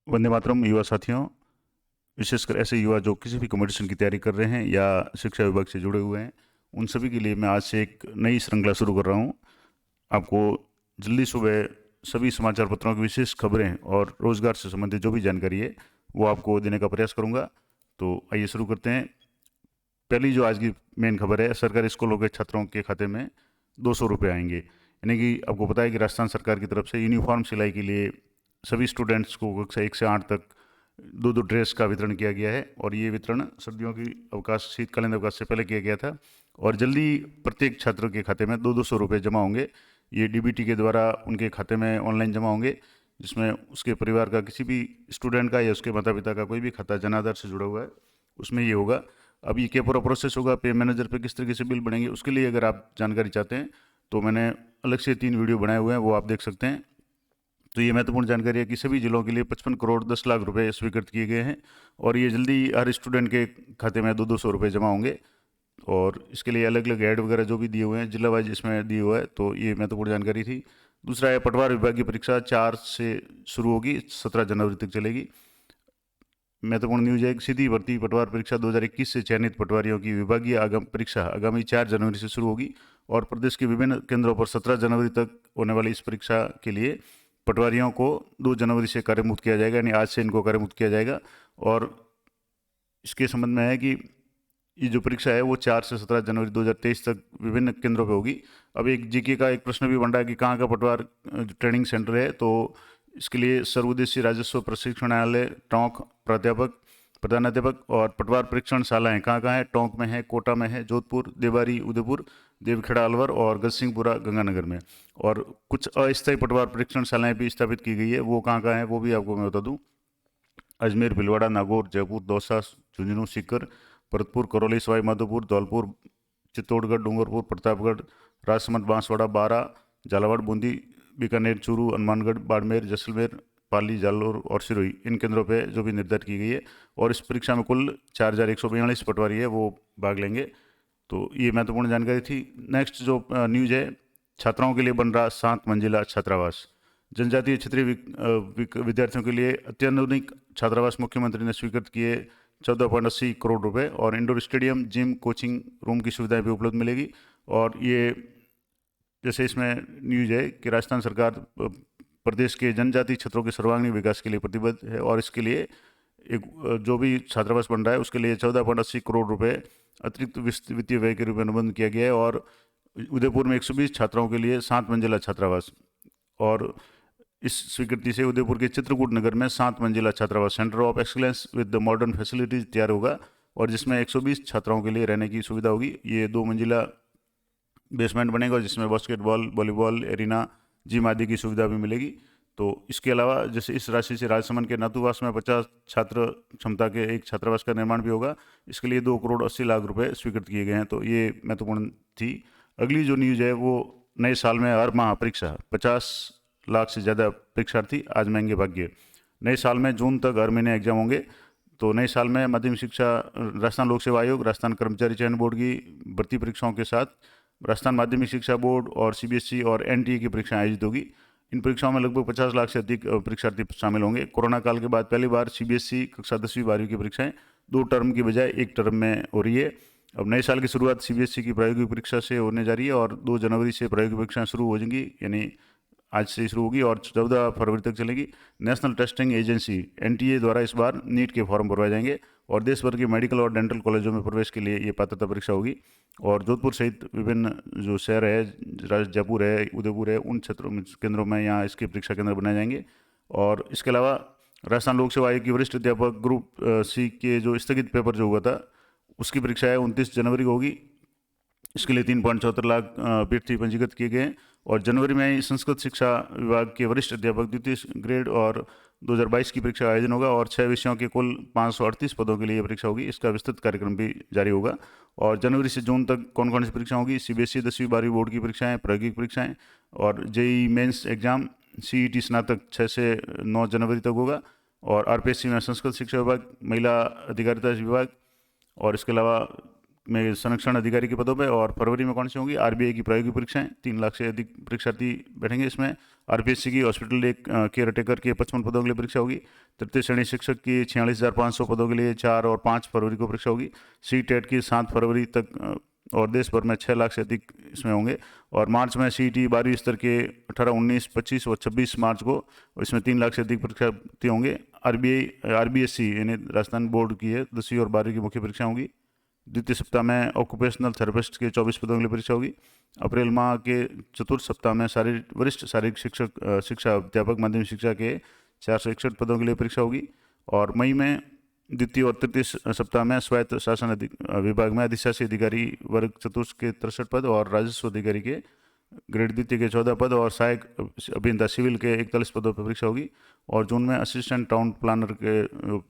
वंदे मातरम युवा साथियों। विशेषकर ऐसे युवा जो किसी भी कंपटीशन की तैयारी कर रहे हैं या शिक्षा विभाग से जुड़े हुए हैं, उन सभी के लिए मैं आज से एक नई श्रृंखला शुरू कर रहा हूँ। आपको जल्दी सुबह सभी समाचार पत्रों की विशेष खबरें और रोजगार से संबंधित जो भी जानकारी है वो आपको देने का प्रयास करूंगा। तो आइए शुरू करते हैं। पहली जो आज की मेन खबर है, सरकारी स्कूलों के छात्रों के खाते में 200 रुपये आएंगे। यानी कि आपको पता है कि राजस्थान सरकार की तरफ से यूनिफॉर्म सिलाई के लिए सभी स्टूडेंट्स को कक्षा 1 से 8 तक दो दो ड्रेस का वितरण किया गया है, और ये वितरण सर्दियों की अवकाश शीतकालीन अवकाश से पहले किया गया था। और जल्दी प्रत्येक छात्र के खाते में 200 रुपये जमा होंगे। ये डीबीटी के द्वारा उनके खाते में ऑनलाइन जमा होंगे, जिसमें उसके परिवार का किसी भी स्टूडेंट का या उसके माता पिता का कोई भी खाता जन आधार से जुड़ा हुआ है उसमें ये होगा। अब ये क्या पूरा प्रोसेस होगा, पे मैनेजर पे किस तरीके से बिल बनेंगे, उसके लिए अगर आप जानकारी चाहते हैं तो मैंने अलग से 3 वीडियो बनाए हुए हैं, वो आप देख सकते हैं। तो ये महत्वपूर्ण जानकारी है कि सभी जिलों के लिए 55 करोड़ 10 लाख रुपए स्वीकृत किए गए हैं, और ये जल्दी हर स्टूडेंट के खाते में 200 रुपये जमा होंगे। और इसके लिए अलग अलग ऐड वगैरह जो भी दिए हुए हैं जिला वाइज इसमें दिए हुआ है, तो ये महत्वपूर्ण जानकारी थी। दूसरा है, पटवार विभाग की परीक्षा 4 से शुरू होगी, 17 जनवरी तक चलेगी। महत्वपूर्ण न्यूज है कि सीधी भर्ती पटवार परीक्षा 2021 से चयनित पटवारियों की विभागीय परीक्षा आगामी 4 जनवरी से शुरू होगी, और प्रदेश के विभिन्न केंद्रों पर 17 जनवरी तक होने वाली इस परीक्षा के लिए पटवारियों को 2 जनवरी से कार्यमुक्त किया जाएगा, यानी आज से इनको कार्यमुक्त किया जाएगा। और इसके संबंध में है कि ये जो परीक्षा है वो 4 से 17 जनवरी 2023 तक विभिन्न केंद्रों पे होगी। अब एक जीके का एक प्रश्न भी बन रहा है कि कहाँ का पटवार ट्रेनिंग सेंटर है, तो इसके लिए सर्वोददेशीय राजस्व प्रशिक्षणालय टोंक, प्राध्यापक, प्रधानाध्यापक और पटवार परीक्षण शालाएं कहाँ कहाँ है, टोंक में है, कोटा में है, जोधपुर, देवारी उदयपुर, देवखेड़ा अलवर और गजसिंहपुरा गंगानगर में। और कुछ अस्थायी पटवार परीक्षण शालाएं भी स्थापित की गई है, वो कहाँ कहाँ है वो भी आपको मैं बता दूँ। अजमेर, भीलवाड़ा, नागौर, जयपुर, दौसा, झुंझुनू, सीकर, भरतपुर, करौली, सवाई माधोपुर, धौलपुर, चित्तौड़गढ़, डूंगरपुर, प्रतापगढ़, राजसमंद, बांसवाड़ा, बारा, झालावाड़, बूंदी, बीकानेर, चूरू, हनुमानगढ़, बाड़मेर, जैसलमेर, पाली, जालौर और सिरोही, इन केंद्रों पे जो भी निर्धारित की गई है। और इस परीक्षा में कुल 4142 पटवारी है वो भाग लेंगे। तो ये महत्वपूर्ण जानकारी थी। नेक्स्ट जो न्यूज है, छात्राओं के लिए बन रहा 7 मंजिला छात्रावास। जनजातीय क्षेत्रीय विद्यार्थियों के लिए अत्याधुनिक छात्रावास मुख्यमंत्री ने स्वीकृत किए 14.80 करोड़ रुपए, और indoor stadium, gym, coaching room की सुविधाएं भी उपलब्ध मिलेगी। और ये जैसे इसमें न्यूज है कि राजस्थान सरकार प्रदेश के जनजातीय क्षेत्रों के सर्वांगीण विकास के लिए प्रतिबद्ध है, और इसके लिए एक जो भी छात्रावास बन रहा है उसके लिए 14.80 करोड़ रुपए अतिरिक्त वित्तीय व्यय के रूप में अनुबंध किया गया है। और उदयपुर में 120 छात्राओं के लिए 7 मंजिला छात्रावास, और इस स्वीकृति से उदयपुर के चित्रकूट नगर में 7 मंजिला छात्रावास centre of excellence with the modern facilities तैयार होगा, और जिसमें 120 छात्राओं के लिए रहने की सुविधा होगी। ये 2 मंजिला बेसमेंट बनेगा, जिसमें बास्केटबॉल, वॉलीबॉल, एरिना, जिम आदि की सुविधा भी मिलेगी। तो इसके अलावा जैसे इस राशि से राजसमंद के नाथुवास में 50 छात्र क्षमता के एक छात्रावास का निर्माण भी होगा। इसके लिए 2 करोड़ 80 लाख रुपए स्वीकृत किए गए हैं। तो ये महत्वपूर्ण थी। अगली जो न्यूज है वो, नए साल में हर माह परीक्षा, 50 लाख से ज़्यादा परीक्षार्थी आजमाएंगे भाग्य। नए साल में जून तक हर महीने एग्जाम होंगे। तो नए साल में माध्यमिक शिक्षा, राजस्थान लोक सेवा आयोग, राजस्थान कर्मचारी चयन बोर्ड की भर्ती परीक्षाओं के साथ राजस्थान माध्यमिक शिक्षा बोर्ड और सीबीएसई और एनटीए की परीक्षाएं आयोजित होगी। इन परीक्षाओं में लगभग 50 लाख से अधिक परीक्षार्थी शामिल होंगे। कोरोना काल के बाद पहली बार सीबीएसई कक्षा 10वीं 12वीं की परीक्षाएं 2 टर्म की बजाय 1 टर्म में हो रही है। अब नए साल की शुरुआत सीबीएसई की प्रायोगिक परीक्षा से होने जा रही है, और 2 जनवरी से प्रायोगिक परीक्षाएं शुरू हो जाएंगी, यानी आज से शुरू होगी और 14 फरवरी तक चलेगी। नेशनल टेस्टिंग एजेंसी एनटीए द्वारा इस बार नीट के फॉर्म भरवाए जाएंगे, और देश भर के मेडिकल और डेंटल कॉलेजों में प्रवेश के लिए ये पात्रता परीक्षा होगी। और जोधपुर सहित विभिन्न जो शहर है, जयपुर है, उदयपुर है, उन क्षेत्रों में, केंद्रों में यहाँ इसके परीक्षा केंद्र बनाए जाएंगे। और इसके अलावा राजस्थान लोक सेवा आयोग की वरिष्ठ अध्यापक ग्रुप सी के जो स्थगित पेपर जो हुआ था उसकी परीक्षा है 29 जनवरी को होगी। इसके लिए 3.74 लाख अभ्यर्थी पंजीकृत किए गए हैं। और जनवरी में ही संस्कृत शिक्षा विभाग के वरिष्ठ अध्यापक द्वितीय ग्रेड और 2022 की परीक्षा का आयोजन होगा, और 6 विषयों के कुल 538 पदों के लिए परीक्षा होगी। इसका विस्तृत कार्यक्रम भी जारी होगा। और जनवरी से जून तक कौन कौन सी परीक्षा होगी, सीबीएसई 10वीं 12वीं बोर्ड की परीक्षाएं, प्रायोगिक परीक्षाएं, और जेई मेंस एग्जाम, सीईटी स्नातक 6 से 9 जनवरी तक होगा। और आरपीएससी में संस्कृत शिक्षा विभाग, महिला अधिकारिता विभाग, और इसके अलावा में संरक्षण अधिकारी के पदों पे। और फरवरी में कौन सी होंगी? आरबीआई की प्रायोगिक परीक्षाएं, 3 लाख से अधिक परीक्षार्थी बैठेंगे इसमें। आरपीएससी की हॉस्पिटल एक केयर टेकर के 55 पदों के लिए परीक्षा होगी। तृतीय श्रेणी शिक्षक की 46,500 पदों के लिए 4 और 5 फरवरी को परीक्षा होगी। सी टेट की 7 फरवरी तक और देश भर में 6 लाख से अधिक इसमें होंगे। और मार्च में सीईटी 12वीं स्तर के 18, 19, 25 और 26 मार्च को इसमें 3 लाख से अधिक परीक्षार्थी होंगे। आरबीएससी यानी राजस्थान बोर्ड की है 10वीं और 12वीं की मुख्य परीक्षा होगी। द्वितीय सप्ताह में ऑक्यूपेशनल थेरेपिस्ट के 24 पदों के लिए परीक्षा होगी। अप्रैल माह के चतुर्थ सप्ताह में वरिष्ठ शारीरिक शिक्षा अध्यापक माध्यमिक शिक्षा के 461 पदों के लिए परीक्षा होगी। और मई में द्वितीय और तृतीय सप्ताह में स्वायत्त शासन विभाग में अधिशासी अधिकारी वर्ग चतुर्थ के 63 पद और राजस्व अधिकारी के ग्रेड द्वितीय के 14 पद और सहायक अभियंता सिविल के 41 पदों पर परीक्षा होगी। और जून में असिस्टेंट टाउन प्लानर के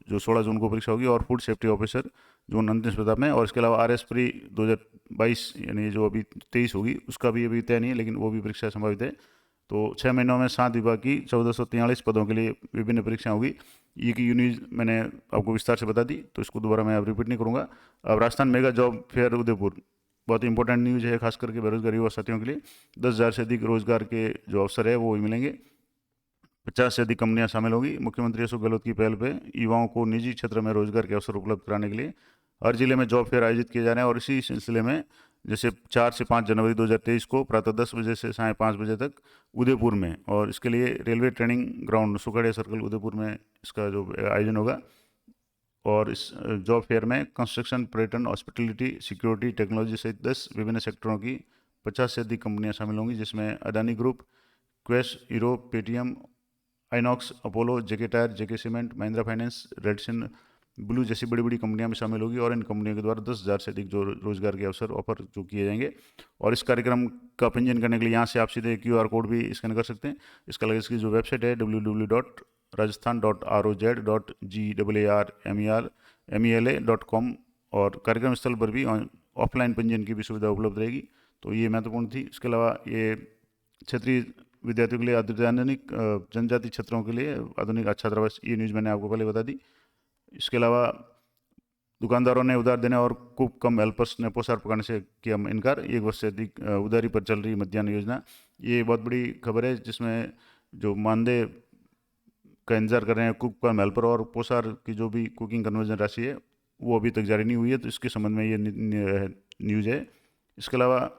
जो 16 जून को परीक्षा होगी। और फूड सेफ्टी ऑफिसर जून अंतिम सप्ताह में। और इसके अलावा आरएस प्री 2022 यानी जो अभी 23 होगी उसका भी अभी तय नहीं है, लेकिन वो भी परीक्षा संभावित है। तो 6 महीनों में 7 विभाग की 1443 पदों के लिए विभिन्न परीक्षाएं होगी। ये की न्यूज़ मैंने आपको विस्तार से बता दी, तो इसको दोबारा मैं अब रिपीट नहीं करूँगा। अब Rajasthan mega job fair Udaipur बहुत इंपॉर्टेंट न्यूज़ है, खास करके बेरोजगार युवा साथियों के लिए। 10,000 से अधिक रोजगार के जो अवसर है वो मिलेंगे। 50 से अधिक कंपनियां शामिल होगी। मुख्यमंत्री अशोक गहलोत की पहल पे युवाओं को निजी क्षेत्र में रोजगार के अवसर उपलब्ध कराने के लिए हर जिले में जॉब फेयर आयोजित किए जा रहे हैं। और इसी सिलसिले में जैसे 4 से 5 जनवरी 2023 को प्रातः 10 बजे से साय 5 बजे तक उदयपुर में, और इसके लिए railway training ground Sukhadia circle Udaipur में इसका जो आयोजन होगा। और इस जॉब फेयर में कंस्ट्रक्शन, पर्यटन, हॉस्पिटलिटी, सिक्योरिटी, टेक्नोलॉजी सहित 10 विभिन्न सेक्टरों की 50 से अधिक कंपनियां शामिल होंगी, जिसमें Adani group, Quess, hero, Paytm, INOX, Apollo, जेके टायर, जेके सीमेंट, महिंद्रा फाइनेंस, रेडसन ब्लू जैसी बड़ी बड़ी कंपनियां में शामिल होगी। और इन कंपनियों के द्वारा 10,000 से अधिक जो रोजगार के अवसर ऑफर जो किए जाएंगे। और इस कार्यक्रम का पंजीयन करने के लिए यहाँ से आप सीधे QR कोड भी स्कैन कर सकते हैं। इसका अलग इसकी जो वेबसाइट है www.rajasthan.rojed.garmela.com, और कार्यक्रम स्थल पर भी ऑफलाइन पंजीयन की भी सुविधा उपलब्ध रहेगी। तो ये महत्वपूर्ण थी। इसके अलावा ये क्षेत्रीय विद्यार्थियों के लिए आधुनिक जनजाति क्षेत्रों के लिए आधुनिक छात्रावास, ये न्यूज़ मैंने आपको पहले बता दी। इसके अलावा दुकानदारों ने उधार देने और कुक कम हेल्पर्स ने पोशाक पकाने से किया इनकार। 1 वर्ष से अधिक उधारी पर चल रही मध्याह्न योजना, ये बहुत बड़ी खबर है, जिसमें जो मानदेय का इंतजार कर रहे हैं कुक कम हेल्पर और पोशाक की जो भी कुकिंग कन्वर्जन राशि है वो अभी तक जारी नहीं हुई है। तो इसके संबंध में ये न्यूज़ है। इसके अलावा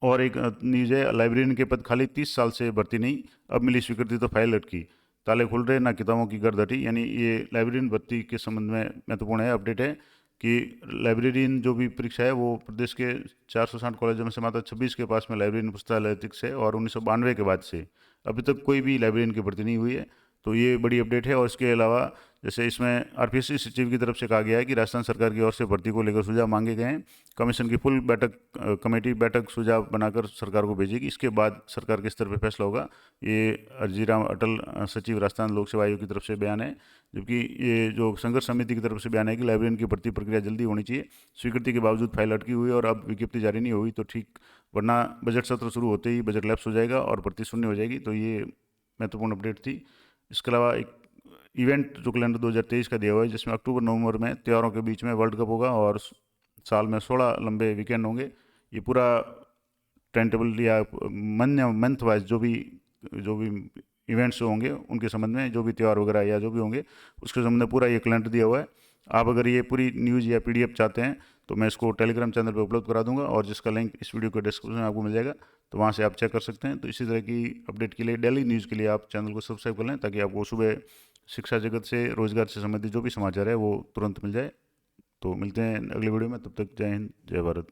और एक न्यूज़ है, लाइब्रेरियन के पद खाली, 30 साल से भर्ती नहीं, अब मिली स्वीकृति तो फाइल लटकी, ताले खुल रहे ना किताबों की गर्दटी। यानी ये लाइब्रेरियन भर्ती के संबंध में महत्वपूर्ण है, अपडेट है कि लाइब्रेरियन जो भी परीक्षा है वो प्रदेश के 460 कॉलेजों में से मात्र 26 के पास में लाइब्रेरियन पुस्तकालय से, और 1992 के बाद से अभी तक कोई भी लाइब्रेरियन की भर्ती नहीं हुई है। तो ये बड़ी अपडेट है। और इसके अलावा जैसे इसमें आरपीएससी सचिव की तरफ से कहा गया है कि राजस्थान सरकार की ओर से भर्ती को लेकर सुझाव मांगे गए हैं। कमीशन की फुल कमेटी बैठक सुझाव बनाकर सरकार को भेजेगी। इसके बाद सरकार के स्तर पर फैसला होगा। ये अर्जीराम अटल सचिव राजस्थान लोक सेवा आयोग की तरफ से बयान है। जबकि ये जो संघर्ष समिति की तरफ से बयान है कि लाइब्रेरियन की भर्ती प्रक्रिया जल्दी होनी चाहिए। स्वीकृति के बावजूद फाइल अटकी हुई और अब विज्ञप्ति जारी नहीं हुई तो ठीक, वरना बजट सत्र शुरू होते ही बजट लैप्स हो जाएगा और भर्ती शून्य हो जाएगी। तो ये महत्वपूर्ण अपडेट थी। इसके अलावा एक इवेंट जो कैलेंडर 2023 का दिया हुआ है, जिसमें अक्टूबर नवंबर में त्योहारों के बीच में वर्ल्ड कप होगा और साल में 16 लंबे वीकेंड होंगे। ये पूरा टाइम टेबल या मंथ वाइज जो भी इवेंट्स होंगे उनके संबंध में, जो भी त्यौहार वगैरह या जो भी होंगे उसके संबंध में पूरा ये कैलेंडर दिया हुआ है। आप अगर ये पूरी न्यूज़ या PDF चाहते हैं तो मैं इसको टेलीग्राम चैनल पर उपलब्ध करा दूंगा, और जिसका लिंक इस वीडियो के डिस्क्रिप्शन में आपको मिल जाएगा, तो वहाँ से आप चेक कर सकते हैं। तो इसी तरह की अपडेट के लिए, डेली न्यूज़ के लिए आप चैनल को सब्सक्राइब कर लें, ताकि आपको सुबह शिक्षा जगत से, रोजगार से संबंधित जो भी समाचार है वो तुरंत मिल जाए। तो मिलते हैं अगले वीडियो में, तब तक जय हिंद, जय भारत।